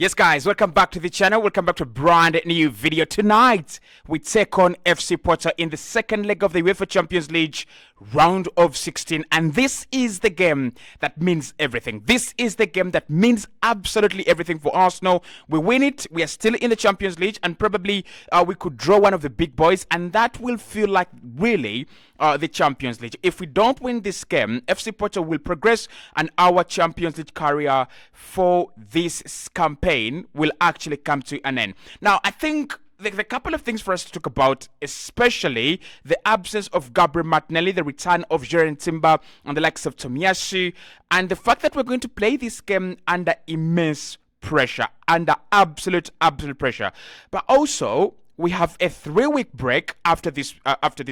Yes, guys, welcome back to the channel. Welcome back to a brand new video. Tonight, we take on FC Porto in the second leg of the UEFA Champions League round of 16. And this is the game that means everything. This is the game that means absolutely everything for Arsenal. We win it, we are still in the Champions League, and probably we could draw one of the big boys, and that will feel like really the Champions League. If we don't win this game, FC Porto will progress, and our Champions League career for this campaign will actually come to an end. Now, I think there's a couple of things for us to talk about, especially the absence of Gabriel Martinelli, the return of Jurgen Timber and the likes of Tomiyasu, and the fact that we're going to play this game under immense pressure, under absolute pressure. But also, we have a 3-week break after this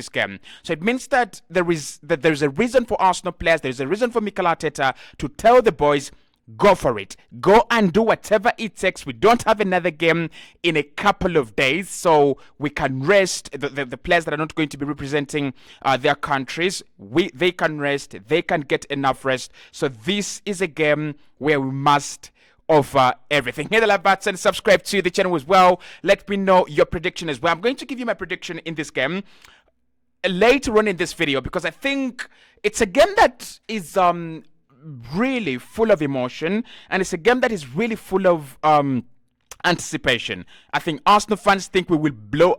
game, so it means that there's a reason for Arsenal players, there's a reason for Mikel Arteta to tell the boys, go for it, go and do whatever it takes. We don't have another game in a couple of days, so we can rest. The players that are not going to be representing their countries, they can rest, they can get enough rest. So this is a game where we must offer everything. Hit the like button, subscribe to the channel as well. Let me know your prediction as well. I'm going to give you my prediction in this game later on in this video, because I think it's a game that is really full of emotion, and it's a game that is really full of anticipation. I think Arsenal fans think we will blow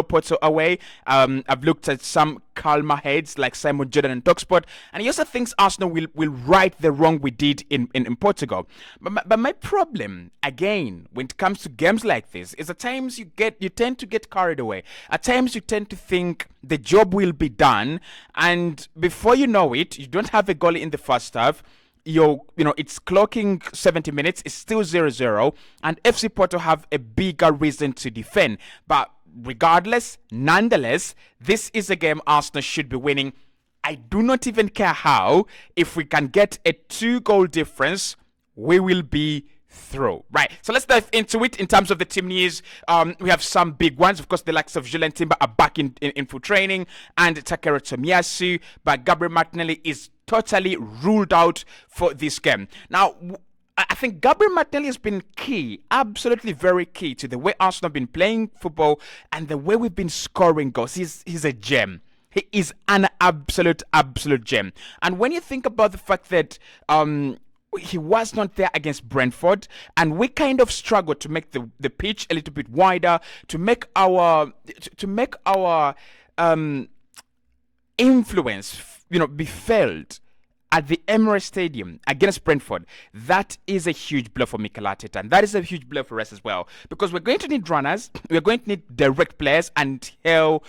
Porto away. I've looked at some calmer heads like Simon Jordan and Talksport, and he also thinks Arsenal will right the wrong we did in Portugal. But my problem, again, when it comes to games like this, is at times you tend to get carried away. At times you tend to think the job will be done, and before you know it, you don't have a goal in the first half. It's clocking 70 minutes, it's still 0-0, and FC Porto have a bigger reason to defend. But regardless, nonetheless, this is a game Arsenal should be winning. I do not even care how. If we can get a 2-goal difference, we will be through. Right, so let's dive into it. In terms of the team news, we have some big ones. Of course, the likes of Jurgen Timber are back in full training, and Takehiro Tomiyasu, but Gabriel Martinelli is totally ruled out for this game. Now, I think Gabriel Martinelli has been key, absolutely very key to the way Arsenal have been playing football and the way we've been scoring goals. He's a gem. He is an absolute gem. And when you think about the fact that he was not there against Brentford, and we kind of struggled to make the pitch a little bit wider, to make our influence be felt at the Emirates Stadium against Brentford. That is a huge blow for Mikel Arteta, and that is a huge blow for us as well, because we're going to need runners, we're going to need direct players, and hell,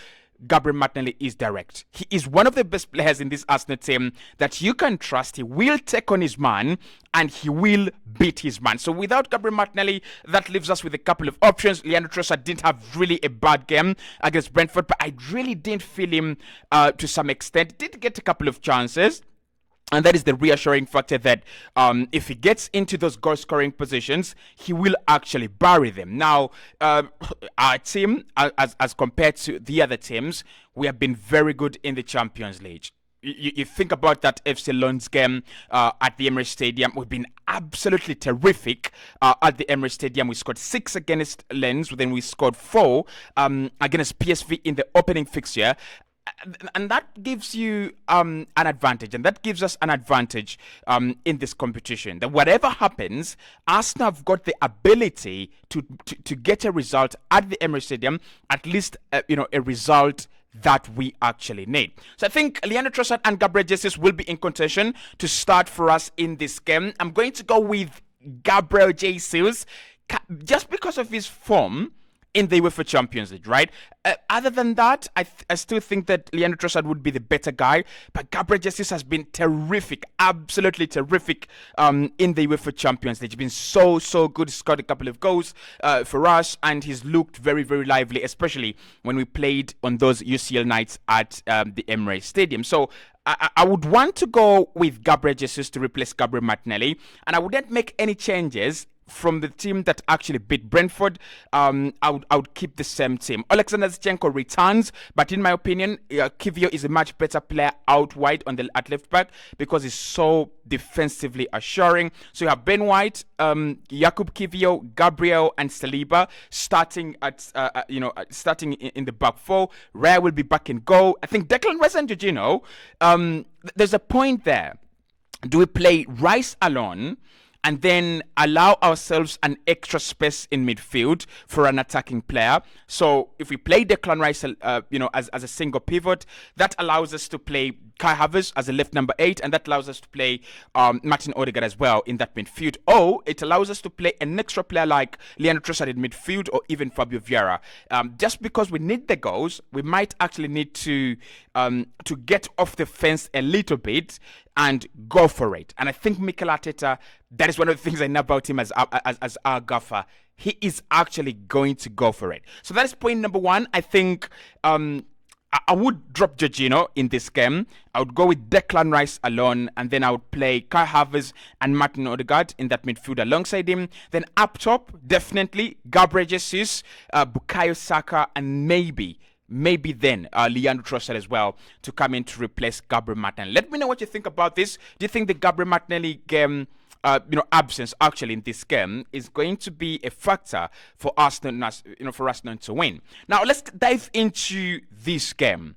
Gabriel Martinelli is direct. He is one of the best players in this Arsenal team that you can trust. He will take on his man, and he will beat his man. So without Gabriel Martinelli, that leaves us with a couple of options. Leandro Trossard didn't have really a bad game against Brentford, but I really didn't feel him to some extent. Did get a couple of chances. And that is the reassuring factor that if he gets into those goal-scoring positions, he will actually bury them. Now, our team, as compared to the other teams, we have been very good in the Champions League. You think about that FC Lens game at the Emirates Stadium. We've been absolutely terrific at the Emirates Stadium. We scored 6 against Lens, then we scored 4 against PSV in the opening fixture. And that gives you an advantage, and that gives us an advantage in this competition. That whatever happens, Arsenal have got the ability to get a result at the Emirates Stadium, at least a result that we actually need. So I think Leandro Trossard and Gabriel Jesus will be in contention to start for us in this game. I'm going to go with Gabriel Jesus just because of his form in the UEFA Champions League, right? Other than that, I still think that Leandro Trossard would be the better guy, but Gabriel Jesus has been terrific, absolutely terrific in the UEFA Champions League. He's been so good. He's scored a couple of goals for us, and he's looked very lively, especially when we played on those UCL nights at the Emirates Stadium. So I would want to go with Gabriel Jesus to replace Gabriel Martinelli, and I wouldn't make any changes from the team that actually beat Brentford, I would keep the same team. Alexander Zinchenko returns, but in my opinion, Kivio is a much better player out wide at left back because he's so defensively assuring. So you have Ben White, Jakub Kivio, Gabriel, and Saliba starting starting in the back four. Raya will be back in goal. I think Declan Rice and Jorginho. There's a point there. Do we play Rice alone and then allow ourselves an extra space in midfield for an attacking player? So if we play Declan Rice, as a single pivot, that allows us to play Kai Havertz as a left number 8, and that allows us to play Martin Odegaard as well in that midfield. Or it allows us to play an extra player like Leandro Trossard in midfield, or even Fabio Vieira. Just because we need the goals, we might actually need to get off the fence a little bit and go for it. And I think Mikel Arteta, that is one of the things I know about him as our gaffer. He is actually going to go for it. So that is point number 1. I think I would drop Jorginho in this game. I would go with Declan Rice alone, and then I would play Kai Havertz and Martin Odegaard in that midfield alongside him. Then up top, definitely Gabriel Jesus, Bukayo Saka, and maybe then Leandro Trossard as well to come in to replace Gabriel Martinelli. Let me know what you think about this. Do you think the Gabriel Martinelli game, absence actually in this game is going to be a factor for Arsenal, for Arsenal to win? Now let's dive into this game.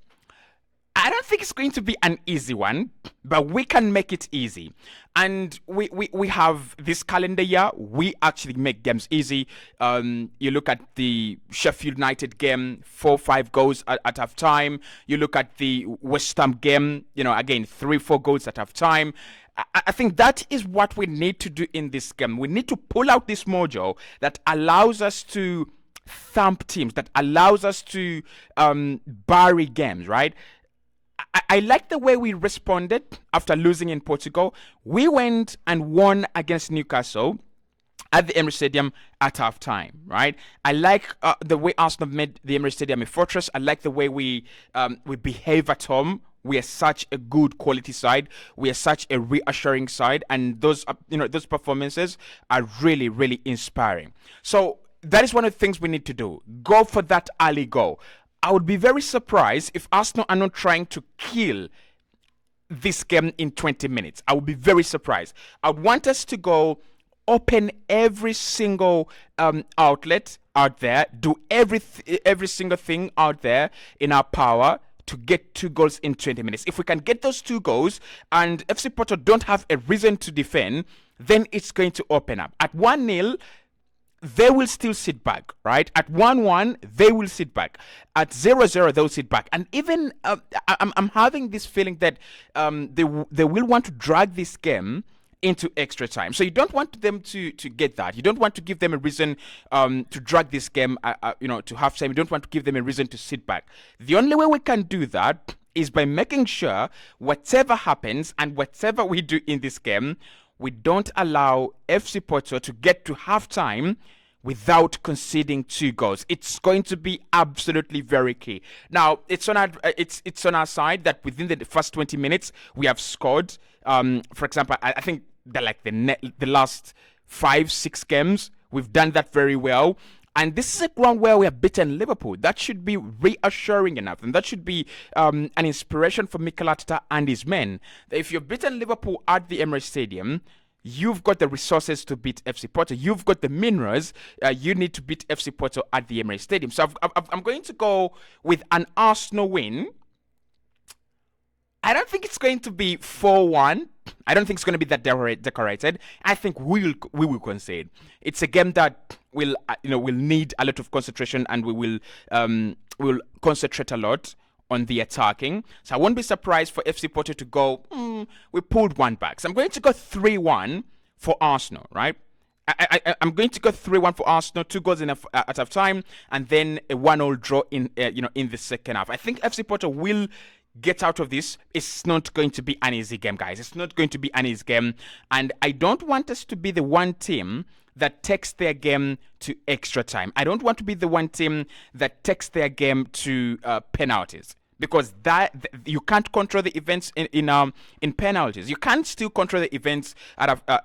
I don't think it's going to be an easy one, but we can make it easy. And we have this calendar year, we actually make games easy. You look at the Sheffield United game, 4-5 goals at half time. You look at the West Ham game, again, 3-4 goals at half time. I think that is what we need to do in this game. We need to pull out this mojo that allows us to thump teams, that allows us to bury games, right? I like the way we responded after losing in Portugal. We went and won against Newcastle at the Emirates Stadium at half time, right? I like the way Arsenal made the Emirates Stadium a fortress. I like the way we behave at home. We are such a good quality side. We are such a reassuring side, and those performances are really, really inspiring. So that is one of the things we need to do. Go for that early goal. I would be very surprised if Arsenal are not trying to kill this game in 20 minutes. I would be very surprised. I would want us to go open every single outlet out there, do every single thing out there in our power to get 2 goals in 20 minutes. If we can get those 2 goals and FC Porto don't have a reason to defend, then it's going to open up. At 1-0, they will still sit back, right? At 1-1, they will sit back. At 0-0, they'll sit back. And even I'm having this feeling that they will want to drag this game into extra time. So you don't want them to get that. You don't want to give them a reason to drag this game, to half time. You don't want to give them a reason to sit back. The only way we can do that is by making sure whatever happens and whatever we do in this game, we don't allow FC Porto to get to halftime without conceding 2 goals. It's going to be absolutely very key. Now, it's on our side that within the first 20 minutes we have scored. For example, I think the last 5-6 games we've done that very well. And this is a ground where we have beaten Liverpool. That should be reassuring enough. And that should be an inspiration for Mikel Arteta and his men. If you've beaten Liverpool at the Emirates Stadium, you've got the resources to beat FC Porto. You've got the minerals. You need to beat FC Porto at the Emirates Stadium. So I'm going to go with an Arsenal win. I don't think it's going to be 4-1. I don't think it's going to be that decorated. I think we will concede. It's a game that will need a lot of concentration, and we will concentrate a lot on the attacking. So I won't be surprised for FC Porto to go, we pulled 1 back. So I'm going to go 3-1 for Arsenal, right? I'm going to go 3-1 for Arsenal, 2 goals at half time, and then a 1-1 draw in the second half. I think FC Porto will get out of this. It's not going to be an easy game, guys. It's not going to be an easy game, and I don't want us to be the one team that takes their game to extra time. I don't want to be the one team that takes their game to penalties, because you can't control the events in penalties. You can't still control the events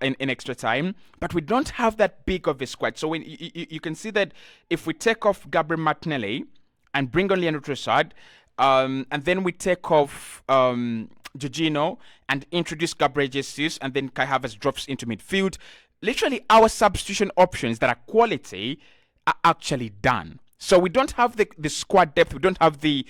in extra time, but we don't have that big of a squad. So when you can see that if we take off Gabriel Martinelli and bring on Leandro Trossard, and then we take off Jorginho and introduce Gabriel Jesus, and then Kai Havertz drops into midfield, literally our substitution options that are quality are actually done. So we don't have the squad depth. We don't have the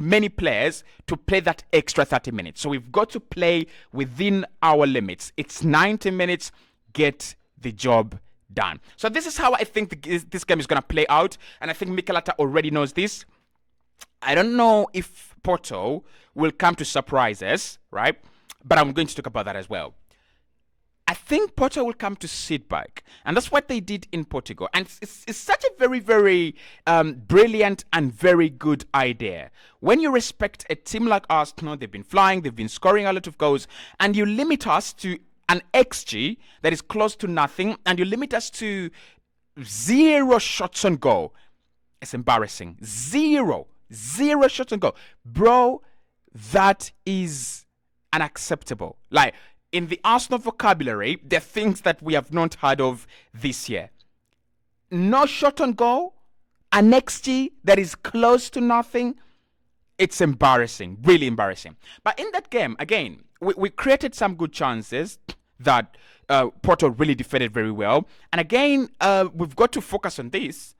many players to play that extra 30 minutes. So we've got to play within our limits. It's 90 minutes. Get the job done. So this is how I think this game is going to play out. And I think Mikel Arteta already knows this. I don't know if Porto will come to surprise us, right? But I'm going to talk about that as well. I think Porto will come to sit back. And that's what they did in Portugal. And it's such a very, very brilliant and very good idea. When you respect a team like Arsenal, they've been flying, they've been scoring a lot of goals, and you limit us to an XG that is close to nothing, and you limit us to 0 shots on goal. It's embarrassing. Zero shots on goal. Bro, that is unacceptable. Like, in the Arsenal vocabulary, there are things that we have not heard of this year. No shot on goal, an XG that is close to nothing. It's embarrassing, really embarrassing. But in that game, again, we created some good chances that Porto really defended very well. And again, we've got to focus on this.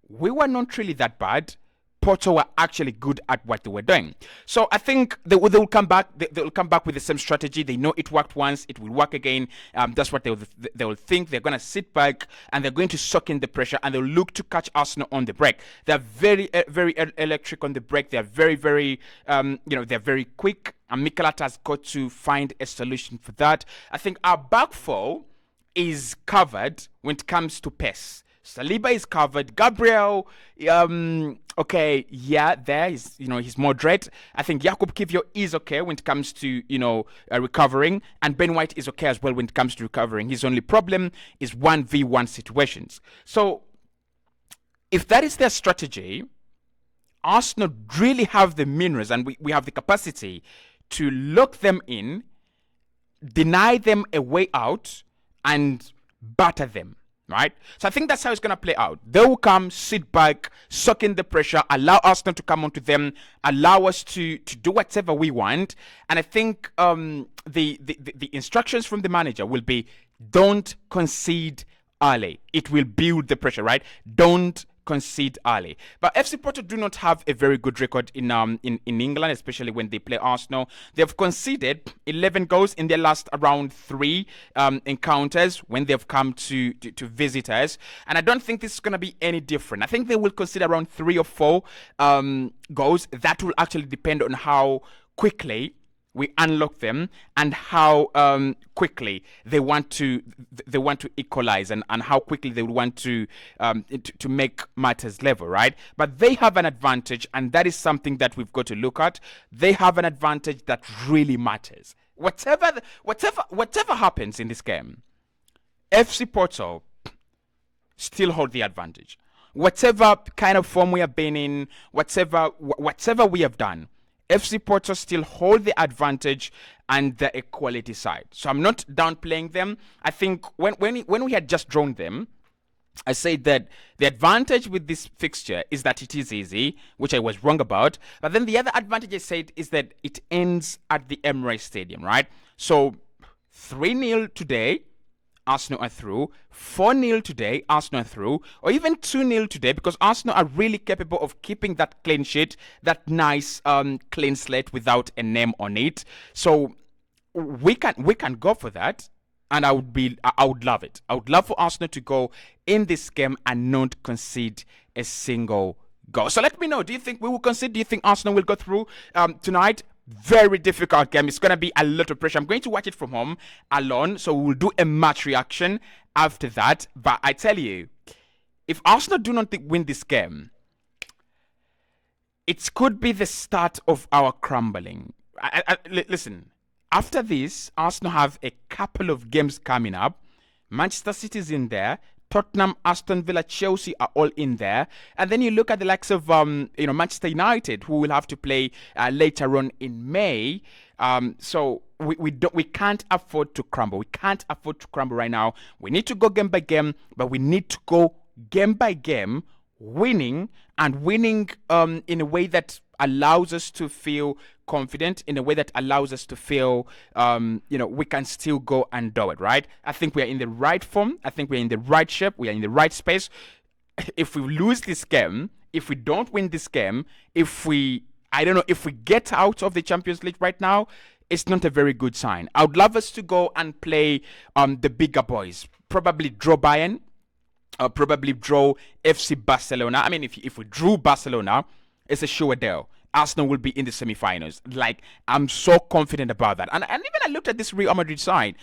We were not really that bad. Porto were actually good at what they were doing. So I think they will come back. They will come back with the same strategy. They know it worked once. It will work again. That's what they will think. They're going to sit back and they're going to suck in the pressure and they'll look to catch Arsenal on the break. They're very, very electric on the break. They're very, very, they're very quick. And Mikel Arteta has got to find a solution for that. I think our back four is covered when it comes to pace. Saliba is covered. Gabriel, okay, yeah, there is, he's moderate. I think Jakub Kiwior is okay when it comes to, recovering. And Ben White is okay as well when it comes to recovering. His only problem is 1v1 situations. So, if that is their strategy, Arsenal really have the minerals and we have the capacity to lock them in, deny them a way out, and batter them. Right? So I think that's how it's going to play out. They will come, sit back, suck in the pressure, allow Arsenal to come onto them, allow us to do whatever we want. And I think the instructions from the manager will be, don't concede early. It will build the pressure, right? Don't concede early. But FC Porto do not have a very good record in England, especially when they play Arsenal. They've conceded 11 goals in their last around 3 encounters when they've come to visitors. And I don't think this is going to be any different. I think they will concede around 3 or 4 goals. That will actually depend on how quickly we unlock them and how quickly they want to equalize and how quickly they want to make matters level, right? But they have an advantage, and that is something that we've got to look at. They have an advantage that really matters. Whatever happens in this game, FC Porto still hold the advantage. Whatever kind of form we have been in, whatever we have done, FC Porto still hold the advantage and the equality side. So I'm not downplaying them. I think when we had just drawn them, I said that the advantage with this fixture is that it is easy, which I was wrong about. But then the other advantage I said is that it ends at the Emirates Stadium, right? So 3-0 today, Arsenal are through. 4-0 today, Arsenal are through. Or even 2-0 today, because Arsenal are really capable of keeping that clean sheet, that nice clean slate without a name on it. So we can go for that, and I would love it. I would love for Arsenal to go in this game and not concede a single goal. So let me know. Do you think we will concede? Do you think Arsenal will go through tonight? Very difficult game. It's going to be a lot of pressure. I'm going to watch it from home alone, so we'll do a match reaction after that. But I tell you, if Arsenal do not win this game, it could be the start of our crumbling. Listen, after this, Arsenal have a couple of games coming up. Manchester City's in there, Tottenham, Aston Villa, Chelsea are all in there. And then you look at the likes of Manchester United, who will have to play later on in May. So we can't afford to crumble. We can't afford to crumble right now. We need to go game by game, but we need to go game by game, winning in a way that allows us to feel confident, in a way that allows us to feel we can still go and do it, right? I think we are in the right form. I think we're in the right shape. We are in the right space. If we lose this game, if we don't win this game, if we get out of the Champions League right now, it's not a very good sign. I would love us to go and play the bigger boys, probably draw Bayern, probably draw FC Barcelona. I mean, if we drew Barcelona, it's a sure deal. Arsenal will be in the semi-finals. Like, I'm so confident about that. And even I looked at this Real Madrid side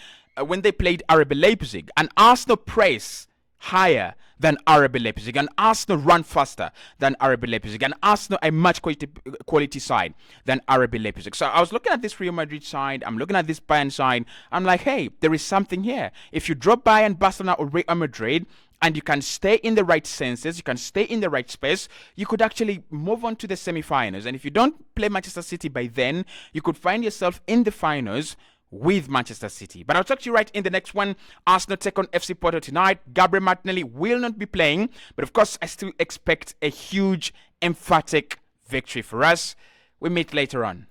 when they played RB Leipzig, and Arsenal press higher than RB Leipzig, and Arsenal run faster than RB Leipzig, and Arsenal a much quality side than RB Leipzig. So I was looking at this Real Madrid side, I'm looking at this Bayern side, I'm like, hey, there is something here. If you drop Bayern, Barcelona, or Real Madrid, and you can stay in the right senses, you can stay in the right space, you could actually move on to the semi-finals. And if you don't play Manchester City by then, you could find yourself in the finals with Manchester City. But I'll talk to you right in the next one. Arsenal take on FC Porto tonight. Gabriel Martinelli will not be playing, but of course I still expect a huge, emphatic victory for us. We meet later on.